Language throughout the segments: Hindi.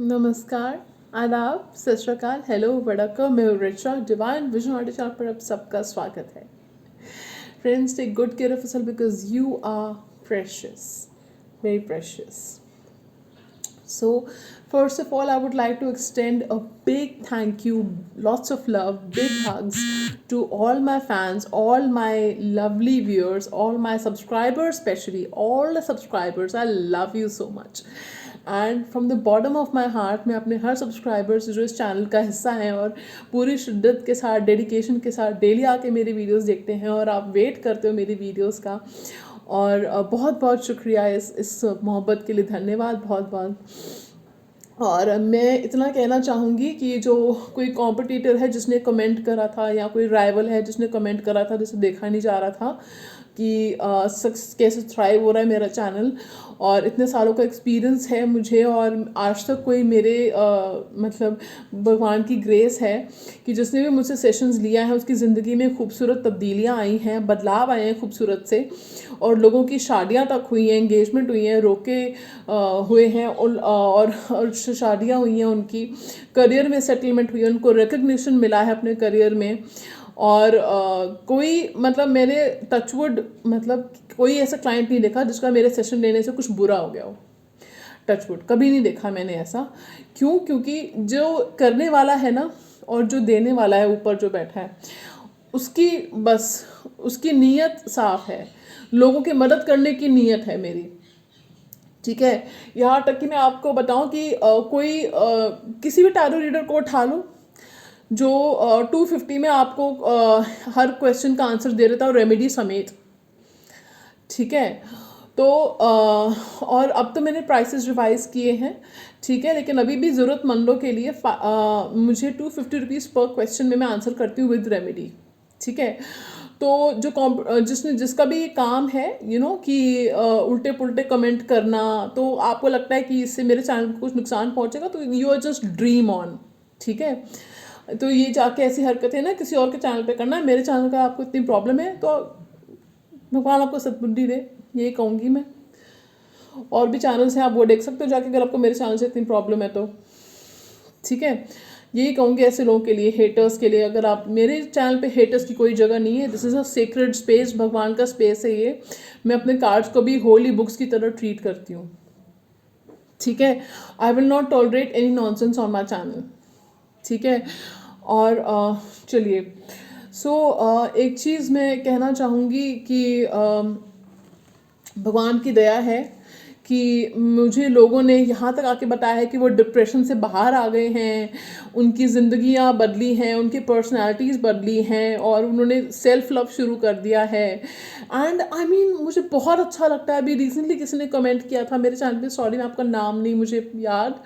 नमस्कार, आदाब, सत श्री अकाल, हेलो, वड़क्कम, मैं हूँ Richa, divine vision audio channel पर आप सबका स्वागत है। Friends, take good care of yourself because you are precious, very precious. So, first of all, I would like to extend a big thank you, lots of love, big hugs to all my fans, all my lovely viewers, all my subscribers, especially all the subscribers. I love you so much. And from the bottom of my heart मैं अपने हर सब्सक्राइबर्स जो इस चैनल का हिस्सा हैं और पूरी शिद्दत के साथ, डेडिकेशन के साथ डेली आके मेरी वीडियोस देखते हैं और आप वेट करते हो मेरी वीडियोस का, और बहुत बहुत शुक्रिया इस मोहब्बत के लिए, धन्यवाद बहुत बहुत। और मैं इतना कहना चाहूँगी कि जो कोई कॉम्पिटिटर है जिसने कमेंट करा था, या कोई राइवल है जिसने कमेंट करा था जिसे देखा नहीं जा रहा था कि कैसे थ्राइव हो रहा है मेरा चैनल, और इतने सालों का एक्सपीरियंस है मुझे, और आज तक कोई मेरे मतलब भगवान की ग्रेस है कि जिसने भी मुझसे सेशंस लिया है उसकी ज़िंदगी में खूबसूरत तब्दीलियाँ आई हैं, बदलाव आए हैं खूबसूरत से, और लोगों की शादियाँ तक हुई हैं, एंगेजमेंट हुई हैं, रोके हुए हैं, और शादियाँ हुई हैं, उनकी करियर में सेटलमेंट हुई है, उनको रिकग्निशन मिला है अपने करियर में। और कोई मतलब मैंने टचवुड मतलब कोई ऐसा क्लाइंट नहीं देखा जिसका मेरे सेशन लेने से कुछ बुरा हो गया हो। टचवुड कभी नहीं देखा मैंने ऐसा। क्यों? क्योंकि जो करने वाला है ना, और जो देने वाला है ऊपर जो बैठा है, उसकी बस उसकी नीयत साफ है, लोगों की मदद करने की नीयत है मेरी। ठीक है, यहाँ तक कि मैं आपको बताऊं कि कोई किसी भी टैरो रीडर को उठा लो जो 250 में आपको हर क्वेश्चन का आंसर दे रहा था, और रेमेडी समेत। ठीक है, तो और अब तो मैंने प्राइसेस रिवाइज किए हैं, ठीक है, लेकिन अभी भी ज़रूरतमंदों के लिए मुझे 250 रुपीज़ पर क्वेश्चन में मैं आंसर करती हूँ विद रेमेडी। ठीक है, तो जो जिसका भी ये काम है कि उल्टे पुल्टे कमेंट करना, तो आपको लगता है कि इससे मेरे चैनल को कुछ नुकसान पहुंचेगा, तो you are just dream on. ठीक है, तो ये जाके ऐसी हरकतें ना किसी और के चैनल पे करना, मेरे चैनल का आपको इतनी प्रॉब्लम है तो भगवान आपको सद्बुद्धि दे, यही कहूँगी मैं। और भी चैनल्स हैं, आप वो देख सकते हो जाके अगर आपको मेरे चैनल से इतनी प्रॉब्लम है तो। ठीक है, यही कहूँगी ऐसे लोगों के लिए, हेटर्स के लिए। अगर आप मेरे चैनल पे हेटर्स की कोई जगह नहीं है, this is a sacred space, भगवान का स्पेस है ये। मैं अपने कार्ड्स को भी होली बुक्स की तरह ट्रीट करती हूँ। ठीक है, I will not tolerate any nonsense on my channel. ठीक है, और चलिए, एक चीज़ मैं कहना चाहूँगी कि भगवान की दया है कि मुझे लोगों ने यहाँ तक आके बताया है कि वो डिप्रेशन से बाहर आ गए हैं, उनकी ज़िंदगियाँ बदली हैं, उनकी पर्सनालिटीज़ बदली हैं, और उन्होंने सेल्फ लव शुरू कर दिया है। एंड आई मीन मुझे बहुत अच्छा लगता है। अभी रिसेंटली किसी ने कमेंट किया था मेरे चैनल पे, सॉरी मैं आपका नाम नहीं मुझे याद,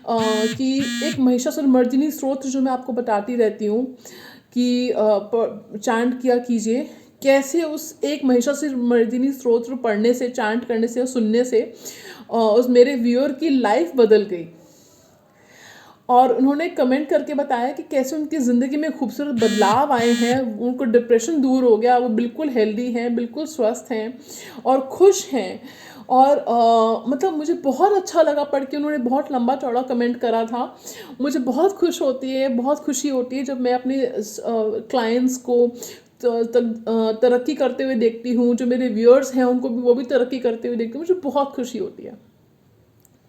कि एक महिषासुर मर्दिनी स्त्रोत्र जो मैं आपको बताती रहती हूँ कि चैंट किया कीजिए, कैसे उस एक महिषासुर मर्दिनी स्त्रोत्र पढ़ने से, चैंट करने से और सुनने से उस मेरे व्यूअर की लाइफ बदल गई। और उन्होंने कमेंट करके बताया कि कैसे उनकी ज़िंदगी में खूबसूरत बदलाव आए हैं, उनको डिप्रेशन दूर हो गया, वो बिल्कुल हेल्दी हैं, बिल्कुल स्वस्थ हैं और खुश हैं। और मतलब मुझे बहुत अच्छा लगा पढ़ के। उन्होंने बहुत लंबा चौड़ा कमेंट करा था। मुझे बहुत खुश होती है, बहुत खुशी होती है जब मैं अपने क्लाइंट्स को तरक्की करते हुए देखती हूँ, जो मेरे व्यूअर्स हैं उनको भी, वो भी तरक्की करते हुए देखती हूँ, मुझे बहुत खुशी होती है।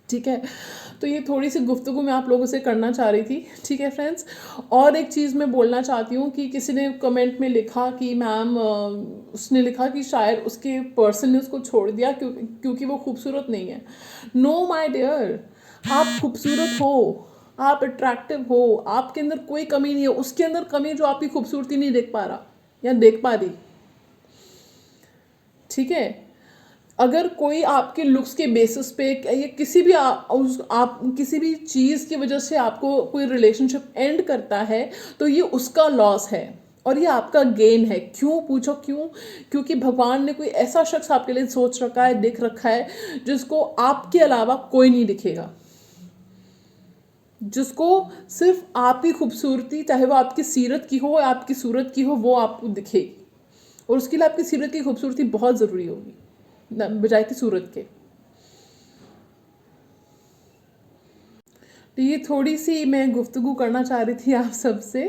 ठीक है, तो ये थोड़ी सी गुफ्तगू मैं आप लोगों से करना चाह रही थी। ठीक है फ्रेंड्स, और एक चीज़ मैं बोलना चाहती हूँ कि किसी ने कमेंट में लिखा कि मैम, उसने लिखा कि शायद उसके पर्सन ने उसको छोड़ दिया क्योंकि वो खूबसूरत नहीं है। नो माय डियर, आप खूबसूरत हो, आप अट्रैक्टिव हो, आपके अंदर कोई कमी नहीं है। उसके अंदर कमी जो आपकी खूबसूरती नहीं देख पा रहा या देख पा रही। ठीक है, अगर कोई आपके लुक्स के बेसिस पे या किसी भी आप किसी भी चीज़ की वजह से आपको कोई रिलेशनशिप एंड करता है, तो ये उसका लॉस है और ये आपका गेन है। क्यों? पूछो क्यों? क्योंकि भगवान ने कोई ऐसा शख्स आपके लिए सोच रखा है, दिख रखा है, जिसको आपके अलावा कोई नहीं दिखेगा, जिसको सिर्फ आपकी खूबसूरती, चाहे वो आपकी सीरत की हो या आपकी सूरत की हो, वो आपको दिखेगी। और उसके लिए आपकी सीरत की खूबसूरती बहुत ज़रूरी होगी बजाय की सूरत के। तो ये थोड़ी सी मैं गुफ्तगू करना चाह रही थी आप सबसे,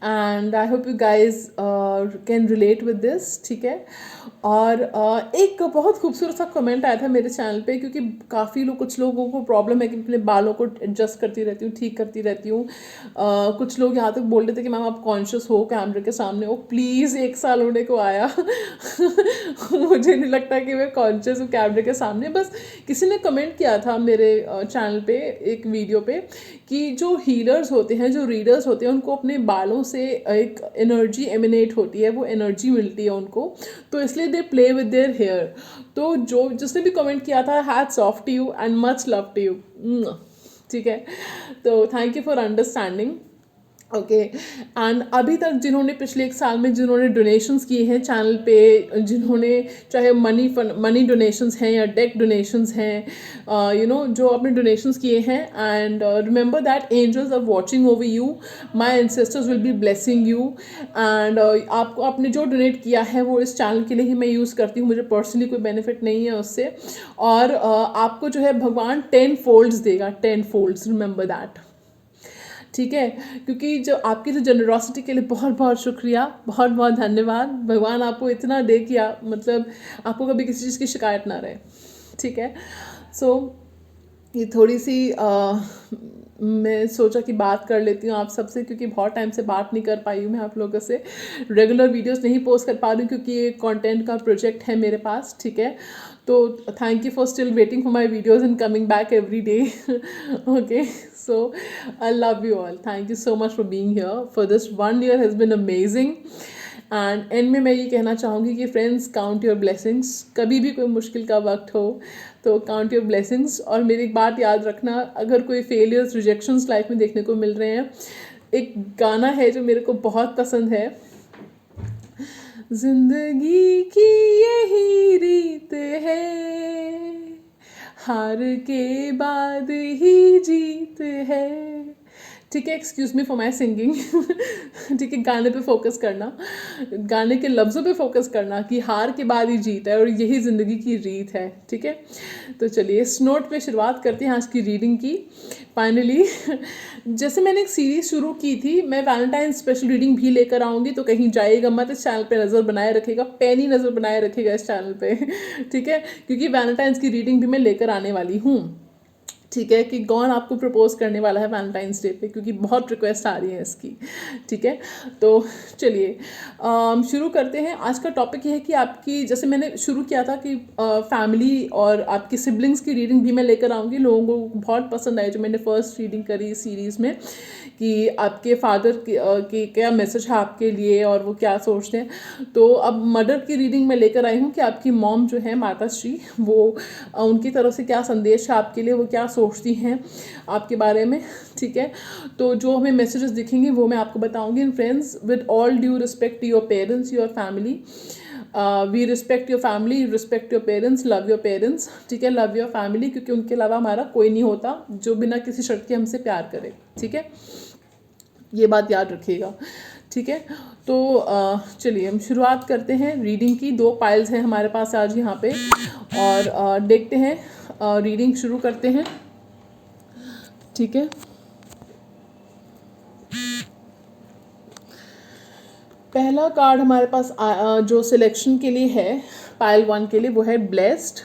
and I hope you guys can relate with this, ठीक है। और एक बहुत खूबसूरत सा कमेंट आया था मेरे चैनल पे, क्योंकि काफ़ी लोग, कुछ लोगों को प्रॉब्लम है कि अपने बालों को एडजस्ट करती रहती हूँ, ठीक करती रहती हूँ। कुछ लोग यहाँ तक बोल रहे थे कि मैम आप कॉन्शियस हो कैमरे के सामने हो, प्लीज़ 1 साल होने को आया मुझे नहीं लगता कि मैं कॉन्शियस हूँ कैमरे के सामने। बस किसी ने कमेंट किया था मेरे चैनल पे एक वीडियो पे कि जो हीलर्स होते हैं, जो रीडर्स होते हैं, उनको अपने बालों से एक एनर्जी एमिनेट होती है, वो एनर्जी मिलती है उनको, तो इसलिए they play with their hair. तो जो जिसने भी कमेंट किया था, hats off to you and much love to you, ठीक है। तो thank you for understanding. Okay, and अभी तक जिन्होंने पिछले 1 साल में जिन्होंने डोनेशंस किए हैं चैनल पे, जिन्होंने चाहे मनी डोनेशंस हैं या डेक डोनेशंस हैं, यू नो, जो अपने डोनेशंस किए हैं, and remember that angels are watching over you, my ancestors will be blessing you, and आपको आपने जो डोनेट किया है वो इस चैनल के लिए ही मैं यूज़ करती हूँ, मुझे पर्सनली कोई बेनिफिट नहीं है उससे। और आपको जो है भगवान 10 फोल्ड्स देगा, 10 फोल्ड्स, रिमेंबर दैट, ठीक है। क्योंकि जो आपकी जो जनरॉसिटी के लिए बहुत बहुत शुक्रिया, बहुत बहुत धन्यवाद। भगवान आपको इतना दे कि मतलब आपको कभी किसी चीज़ की शिकायत ना रहे, ठीक है। सो ये थोड़ी सी मैं सोचा कि बात कर लेती हूँ आप सबसे, क्योंकि बहुत टाइम से बात नहीं कर पाई हूँ मैं आप लोगों से, रेगुलर वीडियोस नहीं पोस्ट कर पा रही हूँ क्योंकि ये कंटेंट का प्रोजेक्ट है मेरे पास, ठीक है। तो thank you for still waiting for my videos and coming back every day, okay. So I love you all, thank you so much for being here, for this 1 year has been amazing. And and में मैं ये कहना चाहूँगी कि फ्रेंड्स, काउंट योर ब्लेसिंग्स। कभी भी कोई मुश्किल का वक्त हो तो काउंट योर ब्लेसिंग्स। और मेरी एक बात याद रखना, अगर कोई फेलियर्स, रिजेक्शंस लाइफ में देखने को मिल रहे हैं, एक गाना है जो मेरे को बहुत पसंद है, जिंदगी की यही रीत है, हार के बाद ही जीत है, ठीक है। Excuse me for my singing, ठीक है। गाने पे फोकस करना, गाने के लफ्ज़ों पे फोकस करना कि हार के बाद ही जीत है और यही ज़िंदगी की रीत है, ठीक है। तो चलिए इस नोट पे शुरुआत करते हैं आज की रीडिंग की। फाइनली जैसे मैंने एक सीरीज़ शुरू की थी, मैं वैलेंटाइन स्पेशल रीडिंग भी लेकर आऊँगी, तो कहीं जाइएगा मत, इस चैनल पे नज़र बनाए रखेगा, पैनी नज़र बनाए रखेगा इस चैनल पे, ठीक है। क्योंकि वैलेंटाइंस की रीडिंग भी मैं लेकर आने वाली हूँ, ठीक है, कि कौन आपको प्रपोज करने वाला है वैलेंटाइंस डे पे, क्योंकि बहुत रिक्वेस्ट आ रही है इसकी, ठीक है। तो चलिए शुरू करते हैं। आज का टॉपिक ये है कि आपकी, जैसे मैंने शुरू किया था कि फैमिली और आपकी सिबलिंग्स की रीडिंग भी मैं लेकर आऊँगी। लोगों को बहुत पसंद आई जो मैंने फर्स्ट रीडिंग करी इस सीरीज़ में, कि आपके फादर की क्या मैसेज है आपके लिए और वो क्या सोचते हैं। तो अब मदर की रीडिंग में लेकर आई हूँ कि आपकी मॉम जो है माता श्री, वो उनकी तरफ से क्या संदेश है आपके लिए, वो क्या सोचती हैं आपके बारे में, ठीक है। तो जो हमें मैसेजेस दिखेंगे वो मैं आपको बताऊंगी। इन friends, with all due respect to your parents, your family, we respect your family, respect your parents, love your parents, ठीक है। लव योर फैमिली, क्योंकि उनके अलावा हमारा कोई नहीं होता जो बिना किसी शर्त के हमसे प्यार करे, ठीक है। ये बात याद रखिएगा, ठीक है। तो चलिए हम शुरुआत करते हैं रीडिंग की। 2 पाइल्स हैं हमारे पास आज यहाँ पे, और देखते हैं, रीडिंग शुरू करते हैं, ठीक है। पहला कार्ड हमारे पास जो सिलेक्शन के लिए है पाइल 1 के लिए, वो है ब्लेस्ड।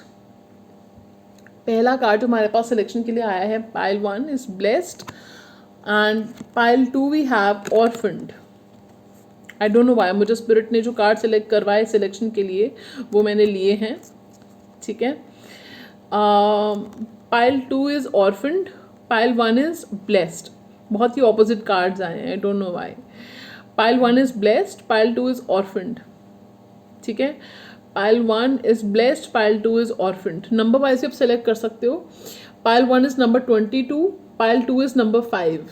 पहला कार्ड हमारे पास सिलेक्शन के लिए आया है, pile 1 is blessed, and pile 2 we have orphaned. I don't know why, मुझे स्पिरिट ने जो कार्ड सेलेक्ट करवाए सिलेक्शन के लिए वो मैंने लिए हैं, ठीक है। Pile 2 is orphaned, pile 1 is blessed. बहुत ही ऑपोजिट कार्ड्स आए हैं, I don't know why. Pile 1 is blessed, pile 2 is orphaned, ठीक है। Pile 1 is blessed, pile 2 is orphaned. Number wise आप सेलेक्ट कर सकते हो। Pile 1 is number 22, pile 2 is number 5,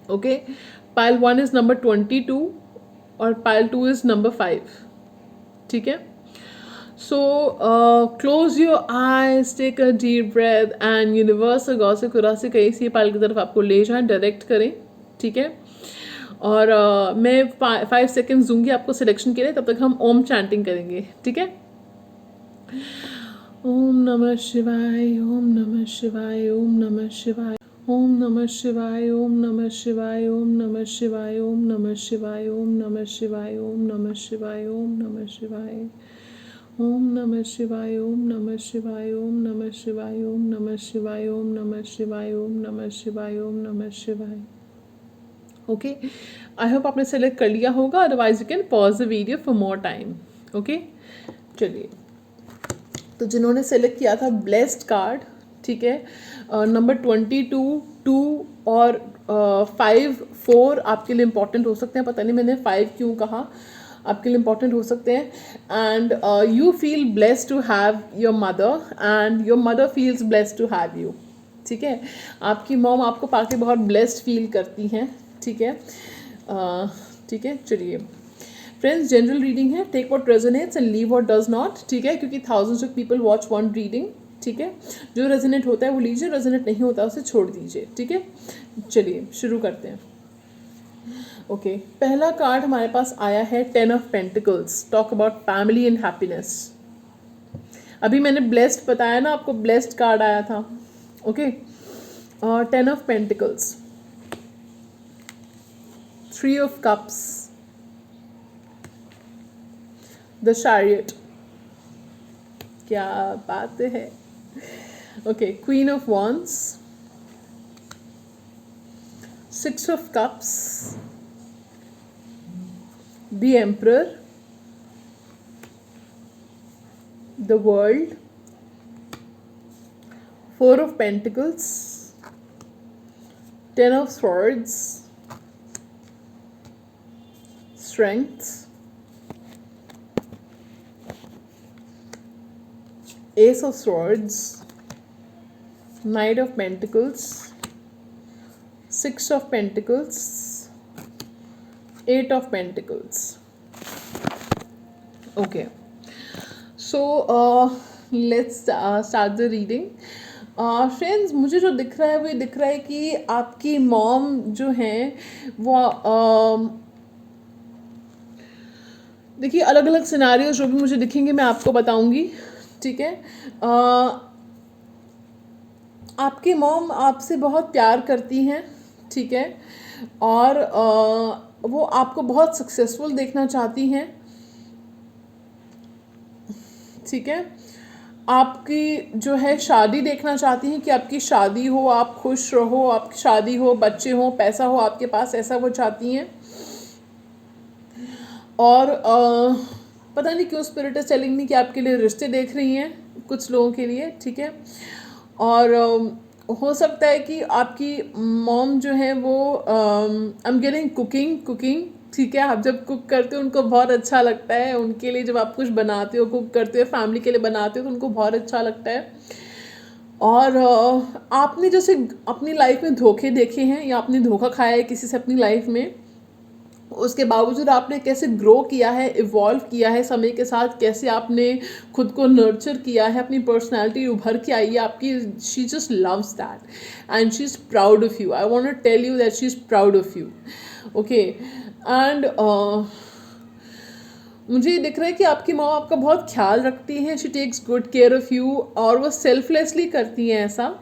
okay. Pile 1 is number 22 और पाइल 2 इज नंबर 5, ठीक है। So close your eyes, take a deep breath, and universe से गौ से खुरा से कहीं सी पाइल की तरफ आपको ले जाएं, डायरेक्ट करें, ठीक है। और मैं 5 सेकेंड्स दूंगी आपको सिलेक्शन के लिए, तब तक हम ओम चैंटिंग करेंगे, ठीक है। ओम नमः शिवाय, ओम नमः शिवाय, ओम नमः शिवाय, ओम नमः शिवाय, ओम नमः शिवाय, ओम नमः शिवाय, ओम नमः शिवाय, ओम नमः शिवाय, ओम नमः शिवाय, ओम नमः शिवाय, ओम नमः शिवाय, ओम नमः शिवाय, ओम नमः शिवाय, ओम नमः शिवाय, ओम नमः शिवाय, ओम नमः शिवाय, ओम नमः शिवाय। ओके, आई होप आपने सेलेक्ट कर लिया होगा, otherwise you can pause the video for more time. Okay, चलिए, तो जिन्होंने सेलेक्ट किया था ब्लेस्ड कार्ड, ठीक है, नंबर 22, 2 और 5, 4 आपके लिए इम्पॉर्टेंट हो सकते हैं। पता नहीं मैंने 5 क्यों कहा, आपके लिए इम्पॉर्टेंट हो सकते हैं। And you feel blessed to have your mother and your mother feels blessed to have you. ठीक है, आपकी मॉम आपको पाके बहुत ब्लेस्ड फील करती हैं। ठीक है, ठीक है, चलिए फ्रेंड्स, जनरल रीडिंग है, take what resonates and leave what does not. ठीक है, क्योंकि thousands of people watch one reading. ठीक है, जो रेजोनेट होता है वो लीजिए, रेजोनेट नहीं होता उसे छोड़ दीजिए। ठीक है, चलिए शुरू करते हैं। ओके, पहला कार्ड हमारे पास आया है 10 of pentacles, talk about family and happiness. अभी मैंने ब्लेस्ड बताया ना आपको, ब्लेस्ड कार्ड आया था। Okay, 10 of pentacles, 3 of cups, the chariot, क्या बात है। Okay, queen of wands, 6 of cups, the emperor, the world, 4 of pentacles, 10 of swords, strength, ace of swords, knight of pentacles, 6 of pentacles, 8 of pentacles. Okay, so let's start the reading. Friends, मुझे जो दिख रहा है वो दिख रहा है कि आपकी मॉम जो हैं वो देखिए, अलग अलग सिनारियोज जो भी मुझे दिखेंगे मैं आपको बताऊंगी। ठीक है, आपकी मॉम आपसे बहुत प्यार करती हैं। ठीक है, और वो आपको बहुत सक्सेसफुल देखना चाहती हैं। ठीक है, आपकी जो है शादी देखना चाहती हैं कि आपकी शादी हो, आप खुश रहो, आपकी शादी हो, बच्चे हो, पैसा हो आपके पास, ऐसा वो चाहती हैं। और पता नहीं क्यों स्पिरिट इज टेलिंग मी कि आपके लिए रिश्ते देख रही हैं कुछ लोगों के लिए। ठीक है, और हो सकता है कि आपकी मॉम जो है वो आई एम गेटिंग कुकिंग। ठीक है, आप जब कुक करते हो उनको बहुत अच्छा लगता है, उनके लिए जब आप कुछ बनाते हो, कुक करते हो, फैमिली के लिए बनाते हो तो उनको बहुत अच्छा लगता है। और आपने जैसे अपनी लाइफ में धोखे देखे हैं या आपने धोखा खाया है किसी से अपनी लाइफ में, उसके बावजूद आपने कैसे ग्रो किया है, इवॉल्व किया है समय के साथ, कैसे आपने खुद को नर्चर किया है, अपनी पर्सनालिटी उभर के आई है आपकी। She just loves that and she is proud of you. I want to tell you that she is proud of you. Okay, and मुझे ये दिख रहा है कि आपकी माँ आपका बहुत ख्याल रखती हैं। She takes good care of you, और वो सेल्फलेसली करती हैं ऐसा।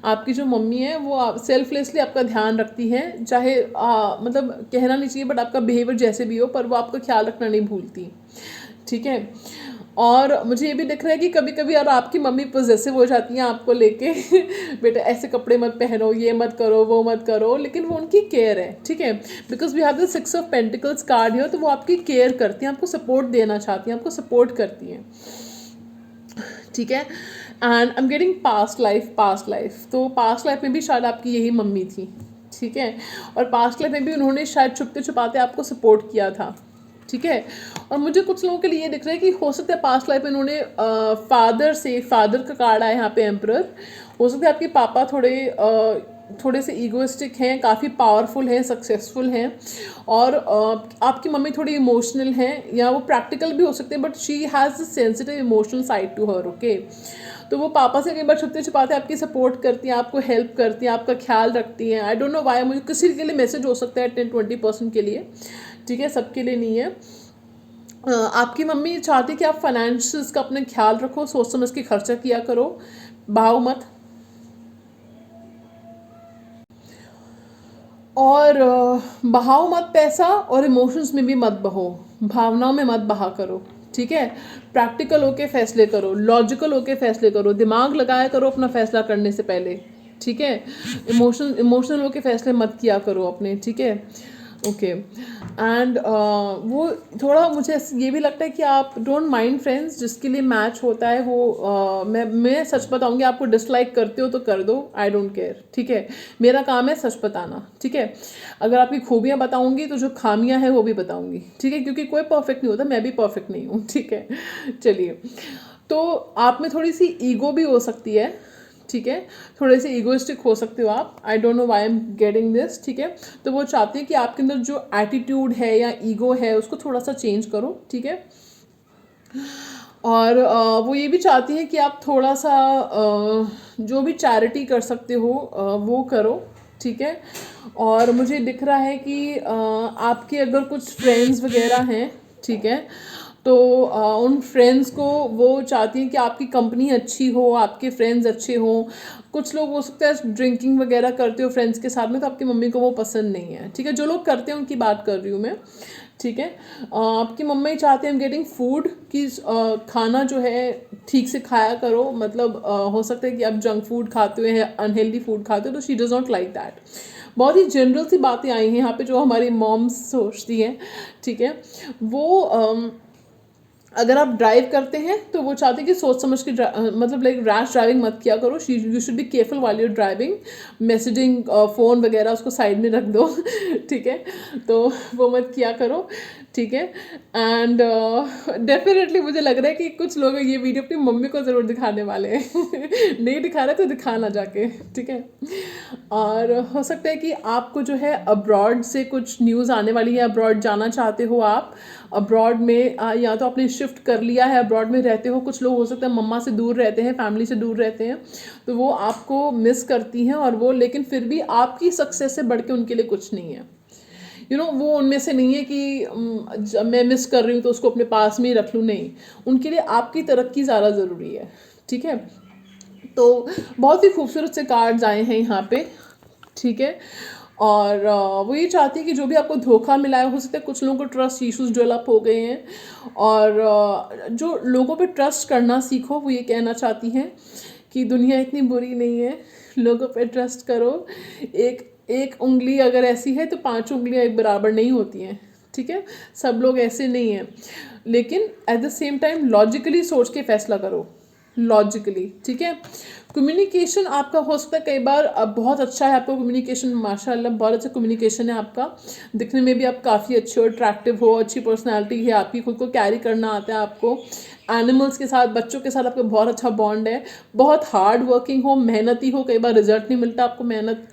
आपकी जो मम्मी है वो सेल्फलेसली आपका ध्यान रखती हैं, चाहे मतलब कहना नहीं चाहिए बट आपका बिहेवियर जैसे भी हो, पर वो आपका ख्याल रखना नहीं भूलती। ठीक है, और मुझे ये भी दिख रहा है कि कभी कभी यार आपकी मम्मी पॉजेसिव हो जाती हैं आपको लेके बेटा ऐसे कपड़े मत पहनो, ये मत करो, वो मत करो, लेकिन वो उनकी केयर है। ठीक है, because we have the 6 of pentacles card है, तो वो आपकी केयर करती हैं, आपको सपोर्ट देना चाहती हैं, आपको सपोर्ट करती हैं। ठीक है, and I am getting past life, तो पास्ट लाइफ में भी शायद आपकी यही मम्मी थी। ठीक है, और पास्ट लाइफ में भी उन्होंने शायद छुपते छुपाते आपको सपोर्ट किया था। ठीक है, और मुझे कुछ लोगों के लिए ये दिख रहा है कि हो सकता है पास्ट लाइफ में उन्होंने फादर का कार्ड आया यहाँ पे एम्परर। हो सकता है आपके पापा थोड़े से ईगोइस्टिक हैं, काफ़ी पावरफुल हैं, सक्सेसफुल हैं, और आपकी मम्मी थोड़ी इमोशनल हैं, या वो प्रैक्टिकल भी हो सकते हैं, but she has the sensitive emotional side to her. Okay, तो वो पापा से कई बार छुपते छुपाते आपकी सपोर्ट करती हैं, आपको हेल्प करती हैं, आपका ख्याल रखती हैं। आई डोंट नो वाई, मुझे किसी के लिए मैसेज हो सकता है 10-20% के लिए। ठीक है, सबके लिए नहीं है। आपकी मम्मी चाहती कि आप फाइनेंशियल्स का अपना ख्याल रखो, सोच समझ के खर्चा किया करो, भाव मत। और बहाओ मत पैसा, और इमोशंस में भी मत बहो, भावनाओं में मत बहा करो, ठीक है। प्रैक्टिकल होके फैसले करो, लॉजिकल होके फैसले करो, दिमाग लगाया करो अपना फैसला करने से पहले, ठीक है। इमोशनल होके फैसले मत किया करो अपने, ठीक है। ओके एंड वो थोड़ा मुझे ये भी लगता है कि आप डोंट माइंड फ्रेंड्स, जिसके लिए मैच होता है वो मैं सच बताऊंगी, आपको डिसलाइक करते हो तो कर दो, आई डोंट केयर, ठीक है। मेरा काम है सच बताना, ठीक है। अगर आपकी खूबियाँ बताऊंगी तो जो खामियां हैं वो भी बताऊंगी, ठीक है, क्योंकि कोई परफेक्ट नहीं होता, मैं भी परफेक्ट नहीं हूँ, ठीक है। चलिए, तो आप में थोड़ी सी ईगो भी हो सकती है, ठीक है, थोड़े से ईगोइस्टिक हो सकते हो आप, आई don't know why I am getting this, ठीक है। तो वो चाहते हैं कि आपके अंदर जो एटीट्यूड है या ईगो है उसको थोड़ा सा चेंज करो, ठीक है। और वो ये भी चाहती है कि आप थोड़ा सा जो भी चैरिटी कर सकते हो वो करो, ठीक है। और मुझे दिख रहा है कि आपके अगर कुछ फ्रेंड्स वगैरह हैं, ठीक है, तो उन फ्रेंड्स को वो चाहती हैं कि आपकी कंपनी अच्छी हो, आपके फ्रेंड्स अच्छे हों। कुछ लोग हो सकता है ड्रिंकिंग वगैरह करते हो फ्रेंड्स के साथ में, तो आपकी मम्मी को वो पसंद नहीं है, ठीक है। जो लोग करते हैं उनकी बात कर रही हूँ मैं, ठीक है। आपकी मम्मी चाहते हैं गेटिंग फूड की खाना जो है ठीक से खाया करो, मतलब हो सकता है कि आप जंक फूड खाते हुए हैं, अनहेल्दी फूड खाते हो, तो she does not like that. बहुत ही जनरल सी बातें आई हैं यहाँ पे जो हमारी मॉम्स सोचती हैं, ठीक है। वो अगर आप ड्राइव करते हैं तो वो चाहते हैं कि सोच समझ के मतलब लाइक रैश ड्राइविंग मत किया करो, यू शुड बी केयरफुल वाली यूर ड्राइविंग, मैसेजिंग फ़ोन वगैरह उसको साइड में रख दो, ठीक है, तो वो मत किया करो, ठीक है। एंड डेफिनेटली मुझे लग रहा है कि कुछ लोग ये वीडियो अपनी मम्मी को ज़रूर दिखाने वाले हैं नहीं दिखा रहे तो दिखाना जाके, ठीक है। और हो सकता है कि आपको जो है अब्रॉड से कुछ न्यूज़ आने वाली है, अब्रॉड जाना चाहते हो आप, अब्रॉड में या तो आपने शिफ्ट कर लिया है, अब्रॉड में रहते हो, कुछ लोग हो सकता है मम्मा से दूर रहते हैं, फैमिली से दूर रहते हैं, तो वो आपको मिस करती हैं, और वो लेकिन फिर भी आपकी सक्सेस से बढ़ के उनके लिए कुछ नहीं है, वो उनमें से नहीं है कि मैं मिस कर रही हूँ तो उसको अपने पास में ही रख लूँ, नहीं, उनके लिए आपकी तरक्की ज़्यादा ज़रूरी है, ठीक है। तो बहुत ही खूबसूरत से कार्ड्स आए हैं यहाँ पे, ठीक है। और वो ये चाहती है कि जो भी आपको धोखा मिला है, हो सकता है कुछ लोगों को ट्रस्ट इश्यूज डेवलप हो गए हैं, और जो लोगों पे ट्रस्ट करना सीखो, वो ये कहना चाहती हैं कि दुनिया इतनी बुरी नहीं है, लोगों पे ट्रस्ट करो, एक एक उंगली अगर ऐसी है तो 5 उंगलियां एक बराबर नहीं होती हैं, ठीक है, सब लोग ऐसे नहीं हैं, लेकिन at the same time logically सोच के फैसला करो, लॉजिकली, ठीक है। कम्युनिकेशन आपका हो सकता है कई बार अब बहुत अच्छा है, आपका कम्युनिकेशन माशाल्लाह बहुत अच्छा कम्युनिकेशन है आपका, दिखने में भी आप काफ़ी अच्छे हो, अट्रैक्टिव हो, अच्छी पर्सनालिटी है आपकी, खुद को कैरी करना आता है आपको, एनिमल्स के साथ, बच्चों के साथ आपका बहुत अच्छा बॉन्ड है, बहुत हार्ड वर्किंग हो, मेहनती हो, कई बार रिजल्ट नहीं मिलता आपको मेहनत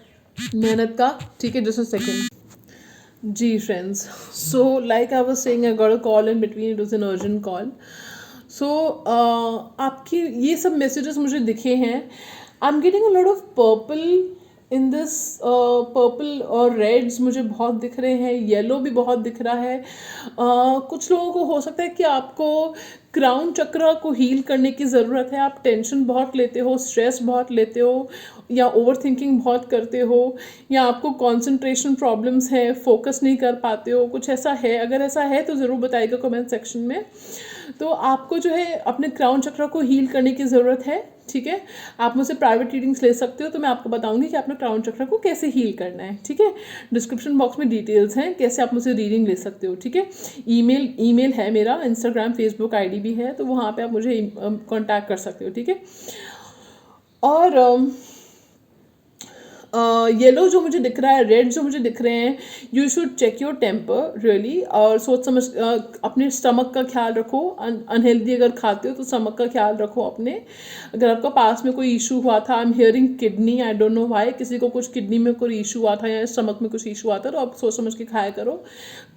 का, ठीक है। जस्ट अ सेकेंड जी friends, so like I was saying, I got a call in between, it was an urgent call. So आपकी ये सब मैसेजेस मुझे दिखे हैं, I am getting a lot of purple in this, purple और रेड्स मुझे बहुत दिख रहे हैं, येलो भी बहुत दिख रहा है। कुछ लोगों को हो सकता है कि आपको क्राउन चक्र को हील करने की ज़रूरत है, आप टेंशन बहुत लेते हो, स्ट्रेस बहुत लेते हो, या ओवर थिंकिंग बहुत करते हो, या आपको कंसंट्रेशन प्रॉब्लम्स है, फोकस नहीं कर पाते हो, कुछ ऐसा है, अगर ऐसा है तो ज़रूर बताइएगा कमेंट सेक्शन में। तो आपको जो है अपने क्राउन चक्र को हील करने की ज़रूरत है, ठीक है। आप मुझसे प्राइवेट रीडिंग्स ले सकते हो, तो मैं आपको बताऊंगी कि आपने क्राउन चक्र को कैसे हील करना है, ठीक है। डिस्क्रिप्शन बॉक्स में डिटेल्स हैं कैसे आप मुझसे रीडिंग ले सकते हो, ठीक है। ईमेल है मेरा, इंस्टाग्राम फेसबुक आईडी भी है, तो वहाँ पे आप मुझे कांटेक्ट कर सकते हो, ठीक है। और येलो जो मुझे दिख रहा है, रेड जो मुझे दिख रहे हैं, you should check your temper really, और सोच समझ अपने स्टमक का ख्याल रखो, अनहेल्दी अगर खाते हो तो स्टमक का ख्याल रखो अपने। अगर आपका पास में कोई इशू हुआ था, I am hearing kidney, I don't know why, किसी को कुछ किडनी में कोई इशू हुआ था या स्टमक में कुछ इशू आता, तो आप सोच समझ के खाया करो।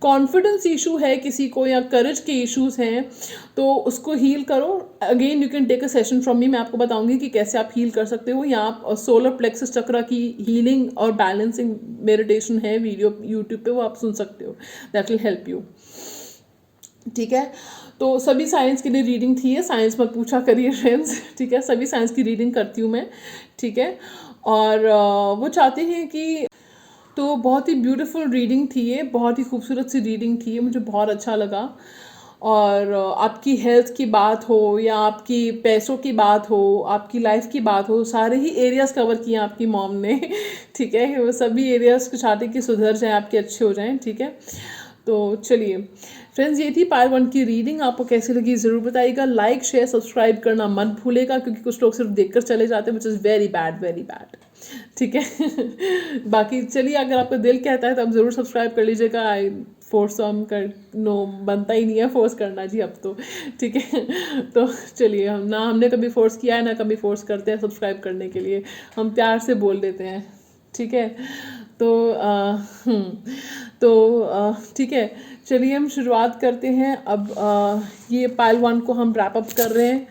कॉन्फिडेंस इशू है किसी को, या करेज के इश्यूज हैं, तो उसको हील करो। Again you can take a session from me, मैं आपको बताऊंगी कि कैसे आप हील कर सकते हो, या आप सोलर प्लेक्सस चक्र की हीलिंग और बैलेंसिंग मेडिटेशन है वीडियो यूट्यूब पे, वो आप सुन सकते हो, दैट विल हेल्प यू, ठीक है। तो सभी साइंस के लिए रीडिंग थी है, साइंस मत पूछा करिए फ्रेंड्स, ठीक है, सभी साइंस की रीडिंग करती हूँ मैं, ठीक है। और वो चाहते हैं कि तो बहुत ही ब्यूटीफुल रीडिंग थी ये, बहुत ही खूबसूरत सी रीडिंग थी ये, मुझे बहुत अच्छा लगा। और आपकी हेल्थ की बात हो या आपकी पैसों की बात हो, आपकी लाइफ की बात हो, सारे ही एरियाज़ कवर किए हैं आपकी मॉम ने ठीक है, वो सभी एरियाज़ चाहते कि सुधर जाएं, आपके अच्छे हो जाएं, ठीक है। तो चलिए फ्रेंड्स, ये थी पार्ट 1 की रीडिंग। आपको कैसी लगी ज़रूर बताइएगा। लाइक शेयर सब्सक्राइब करना मत भूलेगा, क्योंकि कुछ लोग सिर्फ देखकर चले जाते हैं, which is very bad, very bad, ठीक है बाकी चलिए, अगर आपका दिल कहता है तो आप ज़रूर सब्सक्राइब कर लीजिएगा। आई फोर्स हम कर नो बनता ही नहीं है फोर्स करना जी अब तो, ठीक है तो चलिए, हम ना हमने कभी फोर्स किया है ना कभी फोर्स करते हैं सब्सक्राइब करने के लिए, हम प्यार से बोल देते हैं, ठीक है। तो ठीक है, चलिए हम शुरुआत करते हैं अब। ये पाइल 1 को हम रैप अप कर रहे हैं।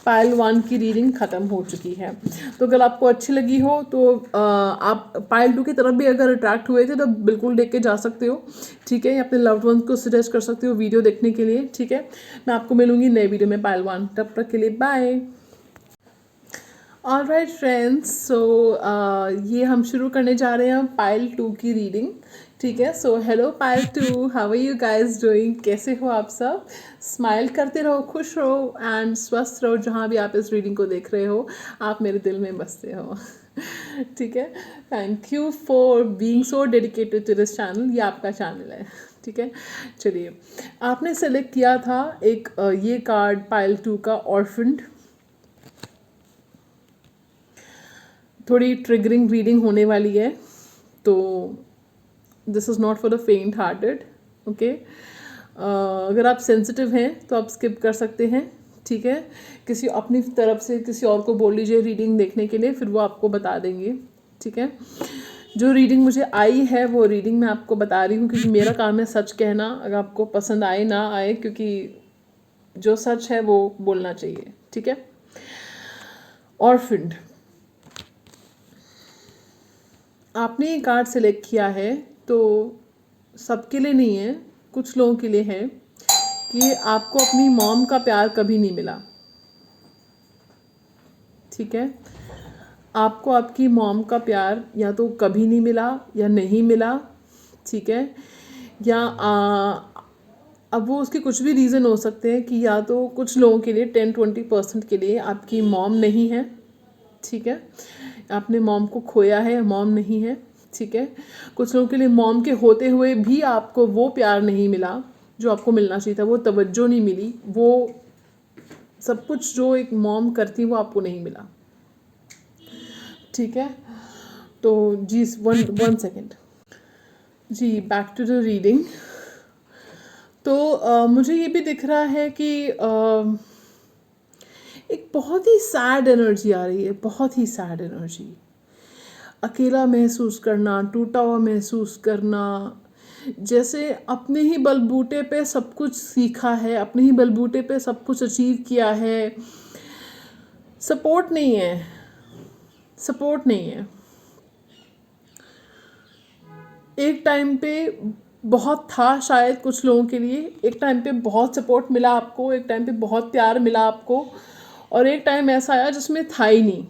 पाइल 1 की रीडिंग ख़त्म हो चुकी है। तो अगर आपको अच्छी लगी हो तो आप पाइल 2 की तरफ भी अगर अट्रैक्ट हुए थे तो बिल्कुल देख के जा सकते हो, ठीक है। अपने लव्ड वंस को सजेस्ट कर सकते हो वीडियो देखने के लिए, ठीक है। मैं आपको मिलूंगी नए वीडियो में पाइल 1, तब तक के लिए बाय। ऑलराइट फ्रेंड्स, सो ये हम शुरू करने जा रहे हैं पाइल 2 की रीडिंग, ठीक है। So hello pile 2, how are you guys doing, कैसे हो आप सब। स्माइल करते रहो, खुश रहो एंड स्वस्थ रहो, जहाँ भी आप इस रीडिंग को देख रहे हो, आप मेरे दिल में बसते हो ठीक है। Thank you for being so dedicated to this channel, ये आपका चैनल है, ठीक है। चलिए, आपने सेलेक्ट किया था एक ये कार्ड पाइल 2 का, ऑर्फन्ड। थोड़ी ट्रिगरिंग रीडिंग होने वाली है, तो this is not for the फेंट हार्टेड, ओके। अगर आप सेंसिटिव हैं तो आप स्किप कर सकते हैं, ठीक है। किसी अपनी तरफ से किसी और को बोल लीजिए रीडिंग देखने के लिए, फिर वो आपको बता देंगे, ठीक है। जो रीडिंग मुझे आई है वो रीडिंग मैं आपको बता रही हूँ, क्योंकि मेरा काम है सच कहना, अगर आपको पसंद आए ना आए, क्योंकि जो सच है वो बोलना चाहिए, ठीक है। ऑर्फन्ड, आपने ये कार्ड सेलेक्ट किया है तो सबके लिए नहीं है, कुछ लोगों के लिए है कि आपको अपनी मॉम का प्यार कभी नहीं मिला, ठीक है। आपको आपकी मॉम का प्यार या तो कभी नहीं मिला या नहीं मिला, ठीक है। या अब वो उसके कुछ भी रीज़न हो सकते हैं कि या तो कुछ लोगों के लिए 10-20% के लिए आपकी मॉम नहीं है, ठीक है। आपने मॉम को खोया है, मॉम नहीं है, ठीक है। कुछ लोगों के लिए मॉम के होते हुए भी आपको वो प्यार नहीं मिला जो आपको मिलना चाहिए था, वो तवज्जो नहीं मिली, वो सब कुछ जो एक मॉम करती वो आपको नहीं मिला, ठीक है। तो जी, वन सेकेंड जी, बैक टू द रीडिंग। तो मुझे ये भी दिख रहा है कि एक बहुत ही सैड एनर्जी आ रही है, बहुत ही सैड एनर्जी। अकेला महसूस करना, टूटा हुआ महसूस करना, जैसे अपने ही बलबूते पे सब कुछ सीखा है, अपने ही बलबूते पे सब कुछ अचीव किया है, सपोर्ट नहीं है, सपोर्ट नहीं है। एक टाइम पे बहुत था शायद कुछ लोगों के लिए, एक टाइम पे बहुत सपोर्ट मिला आपको, एक टाइम पे बहुत प्यार मिला आपको, और एक टाइम ऐसा आया जिसमें था ही नहीं।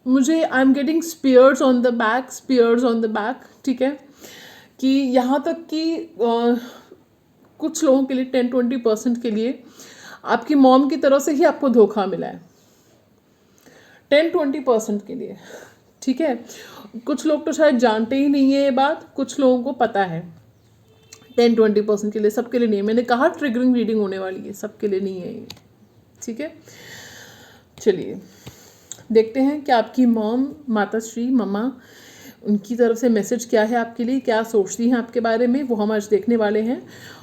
मुझे I am getting spears on the back, spears on the back, ठीक है। कि यहाँ तक कि कुछ लोगों के लिए 10-20% के लिए आपकी मॉम की तरफ से ही आपको धोखा मिला है, 10-20% के लिए, ठीक है। कुछ लोग तो शायद जानते ही नहीं है ये बात, कुछ लोगों को पता है। 10-20% के लिए, सबके लिए नहीं है। मैंने कहा ट्रिगरिंग रीडिंग होने वाली है, सबके लिए नहीं है ये, ठीक है। चलिए देखते हैं कि आपकी मॉम, माता श्री, मम्मा, उनकी तरफ से मैसेज क्या है आपके लिए, क्या सोचती हैं आपके बारे में, वो हम आज देखने वाले हैं।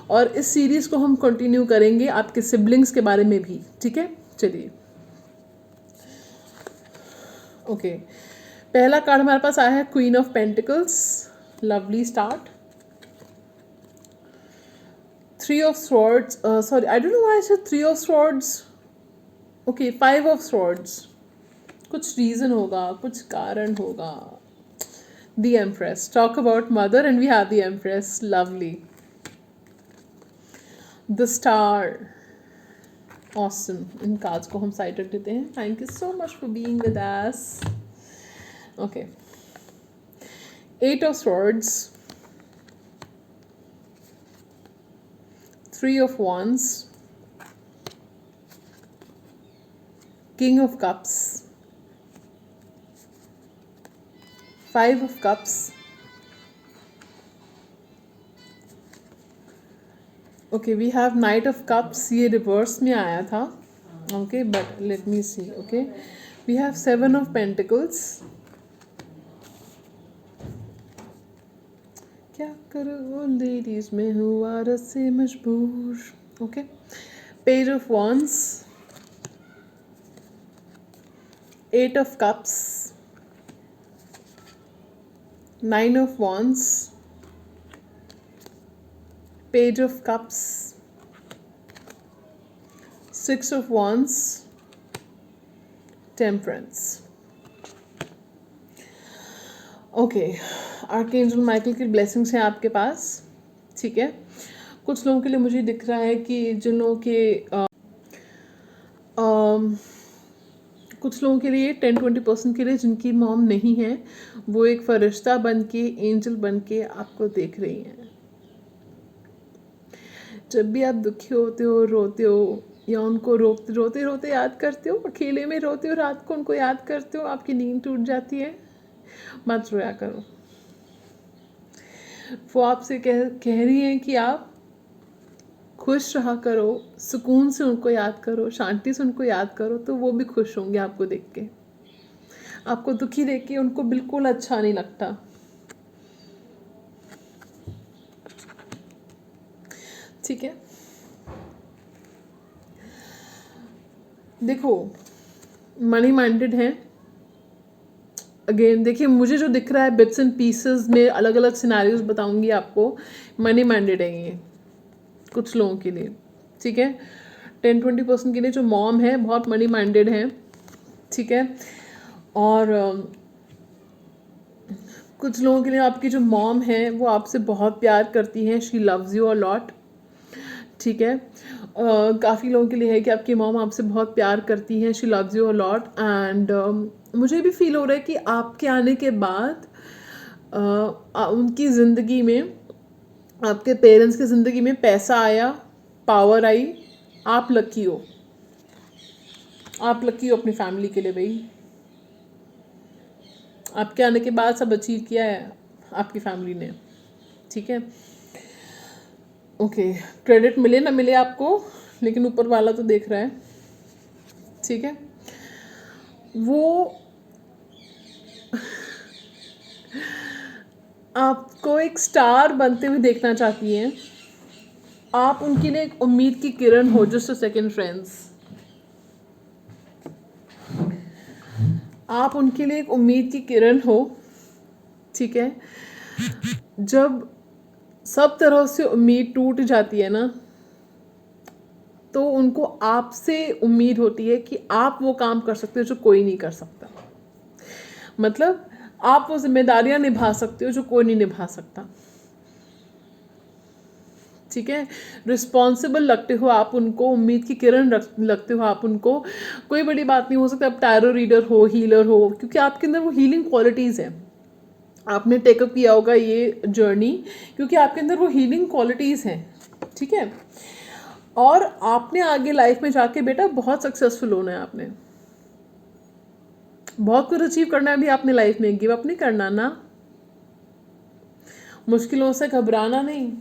और इस सीरीज़ को हम कंटिन्यू करेंगे आपके सिबलिंग्स के बारे में भी, ठीक है। चलिए, ओके। पहला कार्ड हमारे पास आया है queen of pentacles, lovely start. Three of swords, sorry I don't know why I said three of swords, okay. Five of swords, कुछ रीज़न होगा, कुछ कारण होगा। The Empress, talk about mother, and we have the Empress, lovely. The Star, awesome. In cards को हम साइड रख देते हैं। Thank you so much for being with us. Okay. 8 of Swords, 3 of Wands, King of Cups, 5 of Cups. Okay, we have Knight of Cups. ये रिवर्स में आया था. Okay, but let me see. Okay, we have 7 of Pentacles. क्या करूँ लेडीज में हुआ रस से मजबूर. Okay, Page of Wands, 8 of Cups, 9 of Wands, Page of Cups, 6 of Wands, Temperance. Okay, archangel Michael की ब्लेसिंग्स हैं आपके पास. ठीक है, कुछ लोगों के लिए मुझे दिख रहा है कि जिन लोगों के कुछ लोगों के लिए 10-20% के लिए जिनकी मॉम नहीं है, वो एक फरिश्ता बन के, एंजल बन के आपको देख रही हैं. जब भी आप दुखी होते हो, रोते हो, या उनको रोते रोते याद करते हो, अकेले में रोते हो, रात को उनको याद करते हो, आपकी नींद टूट जाती है, मत रोया करो. वो आपसे कह रही हैं कि आप खुश रहा करो, सुकून से उनको याद करो, शांति से उनको याद करो, तो वो भी खुश होंगे आपको देख के. आपको दुखी देख के उनको बिल्कुल अच्छा नहीं लगता. ठीक है, देखो मनी माइंडेड है. अगेन देखिए, मुझे जो दिख रहा है बिट्स एंड पीसेस में अलग अलग सिनेरियोज बताऊंगी आपको. मनी माइंडेड है ये कुछ लोगों के लिए. ठीक है, 10-20% के लिए जो मॉम है बहुत मनी माइंडेड है. ठीक है, और कुछ लोगों के लिए आपकी जो मॉम है वो आपसे बहुत प्यार करती हैं. She loves you a lot. ठीक है, काफ़ी लोगों के लिए है कि आपकी मॉम आपसे बहुत प्यार करती हैं. She loves you a lot. And मुझे भी फील हो रहा है कि आपके आने के बाद उनकी ज़िंदगी में, आपके पेरेंट्स की ज़िंदगी में पैसा आया, पावर आई. आप लकी हो, आप लकी हो अपनी फैमिली के लिए भाई. आपके आने के बाद सब अचीव किया है आपकी फैमिली ने. ठीक है, ओके, क्रेडिट मिले ना मिले आपको, लेकिन ऊपर वाला तो देख रहा है. ठीक है, वो आपको एक स्टार बनते हुए देखना चाहती हैं. आप उनके लिए एक उम्मीद की किरण हो. जस्ट अ सेकंड फ्रेंड्स, आप उनके लिए एक उम्मीद की किरण हो. ठीक है, जब सब तरह से उम्मीद टूट जाती है ना, तो उनको आपसे उम्मीद होती है कि आप वो काम कर सकते हो जो कोई नहीं कर सकता. मतलब आप वो जिम्मेदारियां निभा सकते हो जो कोई नहीं निभा सकता. ठीक है, रिस्पॉन्सिबल लगते हो आप उनको, उम्मीद की किरण लगते हो आप उनको. कोई बड़ी बात नहीं हो सकता आप टैरो रीडर हो, हीलर हो, क्योंकि आपके अंदर वो हीलिंग क्वालिटीज़ हैं. आपने टेकअप किया होगा ये जर्नी क्योंकि आपके अंदर वो हीलिंग क्वालिटीज़ हैं. ठीक है, और आपने आगे लाइफ में जाके बेटा बहुत सक्सेसफुल होना है. आपने बहुत कुछ अचीव करना है भी आपने लाइफ में. गिव अप नहीं करना ना, मुश्किलों से घबराना नहीं.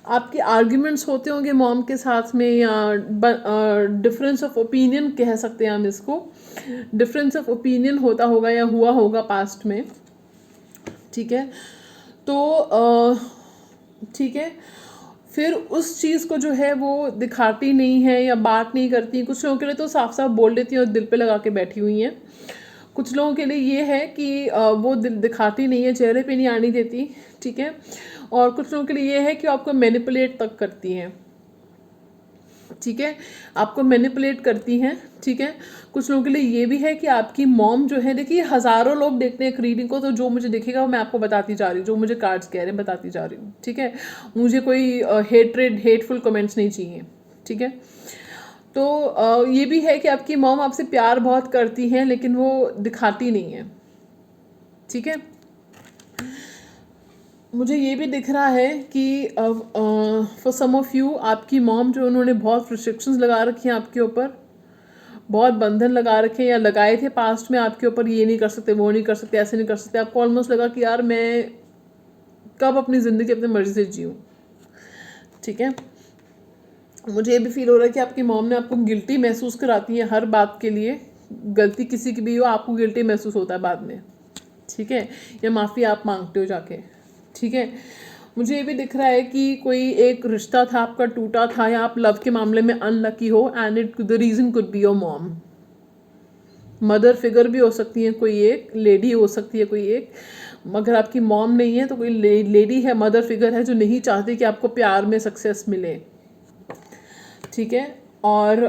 आपके आर्ग्यूमेंट्स होते होंगे मॉम के साथ में, या डिफरेंस ऑफ ओपिनियन कह सकते हैं हम इसको. डिफरेंस ऑफ ओपिनियन होता होगा या हुआ होगा पास्ट में. ठीक है, तो ठीक है, फिर उस चीज़ को जो है वो दिखाती नहीं है या बात नहीं करती. कुछ लोगों के लिए तो साफ साफ बोल देती हैं और दिल पे लगा के बैठी हुई हैं. कुछ लोगों के लिए ये है कि वो दिल दिखाती नहीं है, चेहरे पे नहीं आनी देती. ठीक है, और कुछ लोगों के लिए ये है कि आपको मैनिपुलेट तक करती हैं. ठीक है, आपको मैनिपुलेट करती हैं. ठीक है, कुछ लोगों के लिए ये भी है कि आपकी मॉम जो है, देखिए हज़ारों लोग देखते हैं एक रीडिंग को, तो जो मुझे दिखेगा वो मैं आपको बताती जा रही हूँ, जो मुझे कार्ड्स कह रहे हैं बताती जा रही हूँ. ठीक है, मुझे कोई हेटफुल कमेंट्स नहीं चाहिए. ठीक है, तो ये भी है कि आपकी मॉम आपसे प्यार बहुत करती हैं लेकिन वो दिखाती नहीं है. ठीक है। मुझे ये भी दिख रहा है कि फॉर सम ऑफ यू आपकी मॉम जो उन्होंने बहुत रिस्ट्रिक्शंस लगा रखी हैं आपके ऊपर, बहुत बंधन लगा रखे हैं या लगाए थे पास्ट में आपके ऊपर, ये नहीं कर सकते, वो नहीं कर सकते, ऐसे नहीं कर सकते। आपको ऑलमोस्ट लगा कि यार मैं कब अपनी ज़िंदगी अपनी मर्जी से जीऊँ। ठीक है। मुझे ये भी फील हो रहा है कि आपकी मॉम ने आपको गिल्टी महसूस कराती है हर बात के लिए। गलती किसी की भी हो, आपको गिल्टी महसूस होता है बाद में। ठीक है। या माफ़ी आप मांगते हो जाके। ठीक है। मुझे ये भी दिख रहा है कि कोई एक रिश्ता था आपका टूटा था, या आप लव के मामले में अनलकी हो, and it the reason could be your mom. Mother figure भी हो सकती है, कोई एक लेडी हो सकती है, कोई एक, मगर आपकी मॉम नहीं है तो कोई लेडी है, मदर फिगर है, जो नहीं चाहती कि आपको प्यार में सक्सेस मिले। ठीक है। और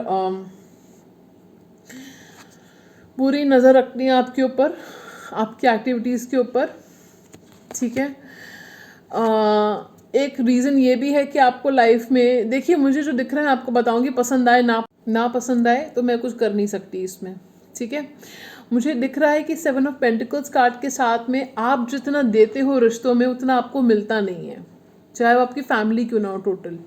पूरी नज़र रखनी है आपके ऊपर, आपकी एक्टिविटीज़ के ऊपर। ठीक है। एक रीज़न ये भी है कि आपको लाइफ में, देखिए मुझे जो दिख रहा है आपको बताऊंगी, पसंद आए ना पसंद आए तो मैं कुछ कर नहीं सकती इसमें। ठीक है। मुझे दिख रहा है कि 7 ऑफ पेंटिकल्स कार्ड के साथ में आप जितना देते हो रिश्तों में उतना आपको मिलता नहीं है, चाहे वो आपकी फैमिली क्यों ना हो। टोटल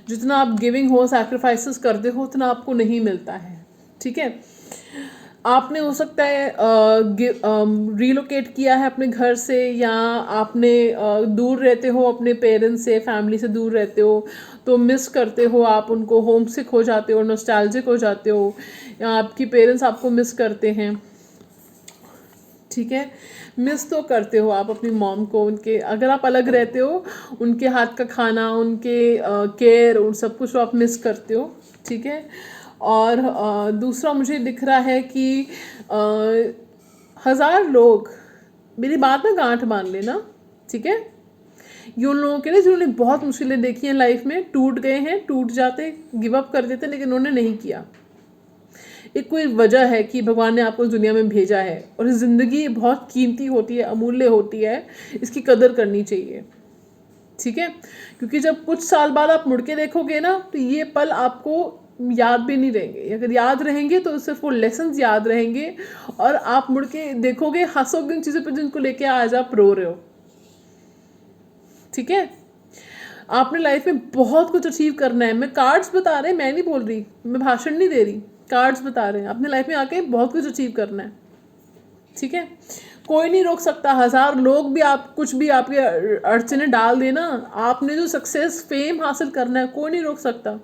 जितना आप गिविंग हो, सैक्रिफाइसेस करते हो, उतना आपको नहीं मिलता है। ठीक है। आपने हो सकता है रीलोकेट किया है अपने घर से, या आपने दूर रहते हो अपने पेरेंट्स से, फैमिली से दूर रहते हो, तो मिस करते हो आप उनको, होम सिक हो जाते हो, नॉस्टैल्जिक हो जाते हो, या आपकी पेरेंट्स आपको मिस करते हैं। ठीक है। मिस तो करते हो आप अपनी मॉम को, उनके, अगर आप अलग रहते हो, उनके हाथ का खाना, उनके केयर, उन सब कुछ आप मिस करते हो। ठीक है। और दूसरा मुझे दिख रहा है कि 1000 लोग, मेरी बात ना गांठ बांध लेना। ठीक है। ये उन लोगों के लिए जिन्होंने बहुत मुश्किलें देखी हैं लाइफ में, टूट गए हैं, टूट जाते, गिव अप कर देते, लेकिन उन्होंने नहीं किया। एक कोई वजह है कि भगवान ने आपको इस दुनिया में भेजा है, और ज़िंदगी बहुत कीमती होती है, अमूल्य होती है, इसकी कदर करनी चाहिए। ठीक है। क्योंकि जब कुछ साल बाद आप मुड़ के देखोगे ना, तो ये पल आपको याद भी नहीं रहेंगे, अगर याद रहेंगे तो सिर्फ वो लेसन्स याद रहेंगे, और आप मुड़ के देखोगे, हंसोगे उन चीज़ों पर जिनको लेके आज आप रो रहे हो। ठीक है। आपने लाइफ में बहुत कुछ अचीव करना है। मैं कार्ड्स बता रहे हैं, मैं नहीं बोल रही, मैं भाषण नहीं दे रही, कार्ड्स बता रहे हैं। अपने लाइफ में आके बहुत कुछ अचीव करना है। ठीक है। कोई नहीं रोक सकता, 1000 लोग भी आप कुछ भी आपके अड़चने डाल देना, आपने जो सक्सेस फेम हासिल करना है कोई नहीं रोक सकता,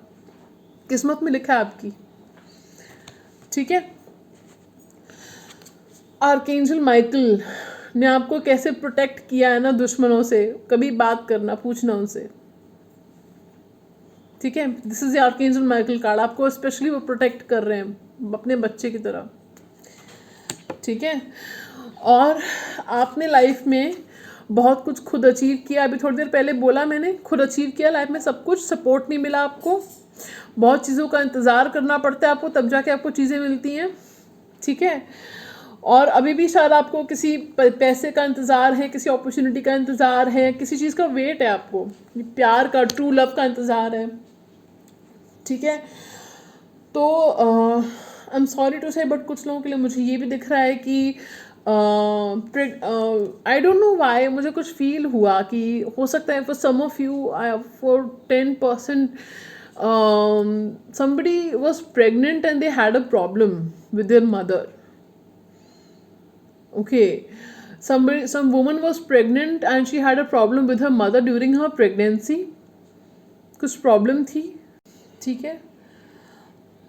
किस्मत में लिखा है आपकी। ठीक है। आर्कएंजल माइकल ने आपको कैसे प्रोटेक्ट किया है ना दुश्मनों से, कभी बात करना, पूछना उनसे। ठीक है। This is the archangel Michael card, आपको स्पेशली वो प्रोटेक्ट कर रहे हैं अपने बच्चे की तरह। ठीक है। और आपने लाइफ में बहुत कुछ खुद अचीव किया, अभी थोड़ी देर पहले बोला मैंने, खुद अचीव किया लाइफ में सब कुछ, सपोर्ट नहीं मिला आपको, बहुत चीज़ों का इंतज़ार करना पड़ता है आपको, तब जाके आपको चीज़ें मिलती हैं। ठीक है। और अभी भी शायद आपको किसी पैसे का इंतज़ार है, किसी अपॉर्चुनिटी का इंतज़ार है, किसी चीज़ का वेट है आपको, प्यार का, ट्रू लव का इंतज़ार है। ठीक है। तो आई एम सॉरी टू से, बट कुछ लोगों के लिए मुझे ये भी दिख रहा है कि आई डोंट नो वाई, मुझे कुछ फील हुआ कि हो सकता है for some of you, for 10% somebody was pregnant and they had a problem with their mother. Okay. Some woman was pregnant and she had a problem with her mother during her pregnancy. कुछ प्रॉब्लम थी। ठीक है।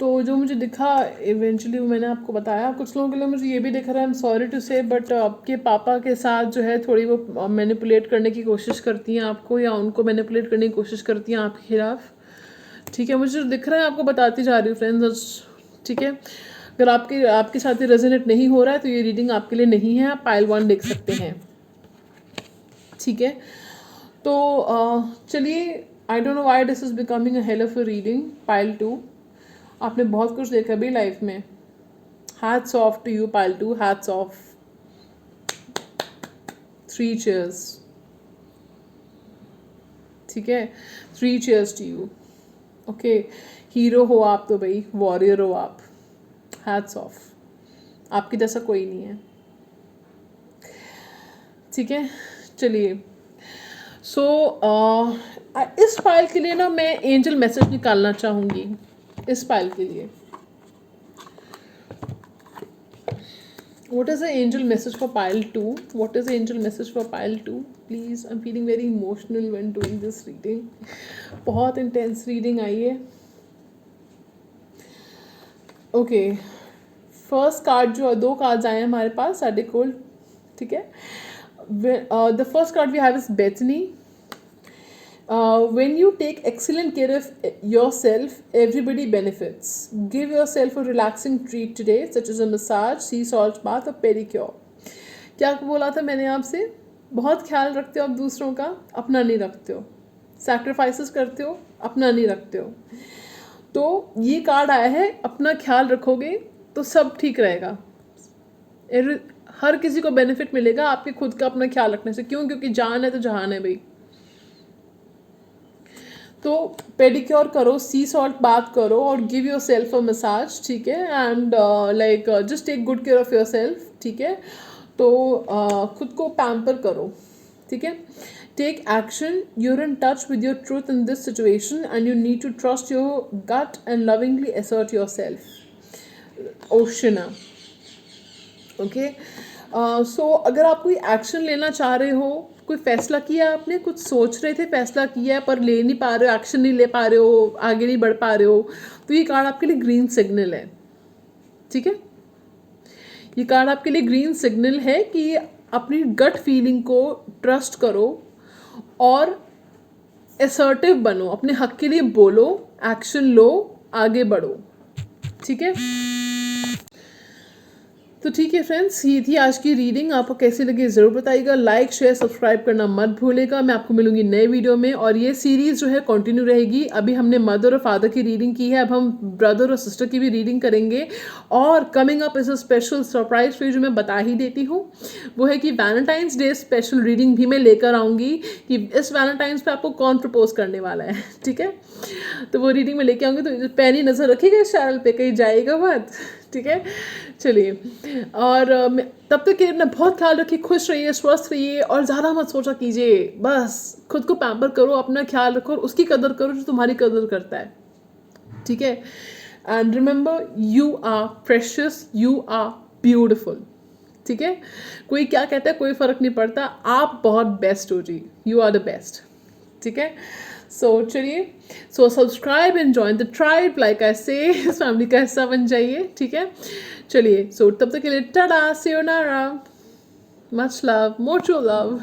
तो जो मुझे दिखा इवेंचुअली वो मैंने आपको बताया। कुछ लोगों के लिए मुझे ये भी दिख रहा है, आई एम सॉरी टू से, बट आपके पापा के साथ जो है थोड़ी वो मैनिपुलेट करने की कोशिश करती हैं आपको, या उनको मैनिपुलेट करने की कोशिश करती हैं आपके खिलाफ। ठीक है। मुझे जो दिख रहा है आपको बताती जा रही हूँ फ्रेंड्स। ठीक है। अगर आपके साथ ही रेजोनेट नहीं हो रहा है तो ये रीडिंग आपके लिए नहीं है, आप पाइल 1 देख सकते हैं। ठीक है। तो चलिए, I don't know why this is becoming a hell of a reading. Pile 2, आपने बहुत कुछ देखा भी लाइफ में, hats off to you pile 2, hats off. 3 cheers. ठीक है। 3 cheers to you. Okay. Hero हो आप तो भाई, वॉरियर हो आप, हैट्स ऑफ। आपके जैसा कोई नहीं है। ठीक है, चलिए। सो इस फाइल के लिए ना मैं एंजल मैसेज निकालना चाहूँगी, इस फाइल के लिए। What is the angel message for pile 2? What is the angel message for pile 2? Please, I'm feeling very emotional when doing this reading. बहुत intense reading आई है। ओके, फर्स्ट कार्ड जो, दो कार्ड्स आए हैं हमारे पास साढ़े कोल, ठीक है। The first card we have is Bethany. When you take excellent care of yourself, everybody benefits. Give yourself a relaxing treat today, such as a massage, sea salt bath or pedicure. क्या बोला था मैंने आपसे? बहुत ख्याल रखते हो आप दूसरों का, अपना नहीं रखते हो। सैक्रिफाइसेस करते हो, अपना नहीं रखते हो। तो ये कार्ड आया है, अपना ख्याल रखोगे तो सब ठीक रहेगा। हर किसी को बेनिफिट मिलेगा आपके खुद का अपना ख्याल रखने से। क्यों? क्योंकि जान है तो जहान है भाई। तो पेडिक्योर करो, सी सॉल्ट बात करो और give yourself a massage, ठीक है। And like just take good care of yourself, ठीक है। तो खुद को पैम्पर करो, ठीक है। Take action, you're in touch with your truth in this situation and you need to trust your gut and lovingly assert yourself. ओशना, ओके। सो अगर आप कोई एक्शन लेना चाह रहे हो, कोई फैसला किया आपने, कुछ सोच रहे थे, फैसला किया है पर ले नहीं पा रहे हो, एक्शन नहीं ले पा रहे हो, आगे नहीं बढ़ पा रहे हो, तो ये कार्ड आपके लिए ग्रीन सिग्नल है, ठीक है। ये कार्ड आपके लिए ग्रीन सिग्नल है कि अपनी गट फीलिंग को ट्रस्ट करो और असर्टिव बनो, अपने हक के लिए बोलो, एक्शन लो, आगे बढ़ो, ठीक है। तो ठीक है फ्रेंड्स, ये थी आज की रीडिंग। आपको कैसी लगी ज़रूर बताइएगा। लाइक शेयर सब्सक्राइब करना मत भूलेगा। मैं आपको मिलूंगी नए वीडियो में और ये सीरीज़ जो है कंटिन्यू रहेगी। अभी हमने मदर और फादर की रीडिंग की है, अब हम ब्रदर और सिस्टर की भी रीडिंग करेंगे। और coming up is a special surprise for you, जो मैं बता ही देती हूँ, वो है कि वैलेंटाइंस डे स्पेशल रीडिंग भी मैं लेकर आऊँगी कि इस वैलेंटाइंस पे आपको कौन प्रपोज करने वाला है, ठीक है। तो वो रीडिंग में लेके आऊँगी, तो पैनी नज़र रखिएगा इस चैनल पे, कहीं जाएगा मत, ठीक है। चलिए, और तब तक के अपना बहुत ख्याल रखिए, खुश रहिए, स्वस्थ रहिए और ज़्यादा मत सोचा कीजिए। बस खुद को पैम्पर करो, अपना ख्याल रखो और उसकी कदर करो जो तुम्हारी कदर करता है, ठीक है। And remember, you are precious, you are beautiful, ठीक है। कोई क्या कहता है कोई फ़र्क नहीं पड़ता, आप बहुत बेस्ट हो जी, यू आर द बेस्ट, ठीक है। सो चलिए, so subscribe and join the tribe, like I से, इस फैमिली का हिस्सा बन जाइए, ठीक है। चलिए, सो तब तक के लिए Tata, sayonara, much love, more true love।